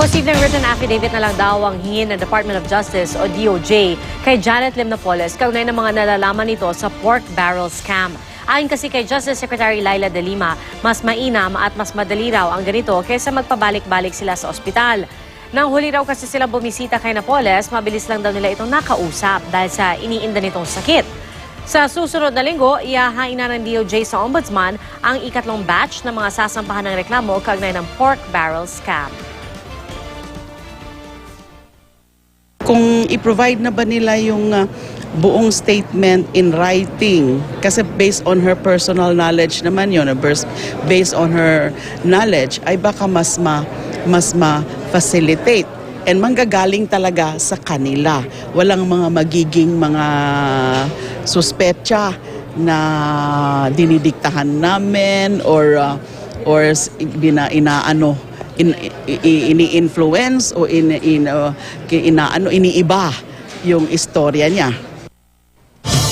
Posibleng written affidavit na lang daw ang hingin ng Department of Justice o DOJ kay Janet Lim Napoles kaugnay ng mga nalalaman nito sa pork barrel scam. Ayon kasi kay Justice Secretary Laila De Lima, mas mainam at mas madali raw ang ganito kaysa magpabalik-balik sila sa ospital. Nang huli raw kasi sila bumisita kay Napoles, mabilis lang daw nila itong nakausap dahil sa iniinda nitong sakit. Sa susunod na linggo, ihahain na ng DOJ sa Ombudsman ang ikatlong batch ng mga sasampahan ng reklamo kaugnay ng pork barrel scam. Kung i-provide na ba nila yung buong statement in writing, kasi based on her personal knowledge naman yun, based on her knowledge, ay baka mas ma-facilitate. And manggagaling talaga sa kanila. Walang mga magiging mga suspetsa na dinidiktahan namin or ini-influence o iniiba yung istorya niya.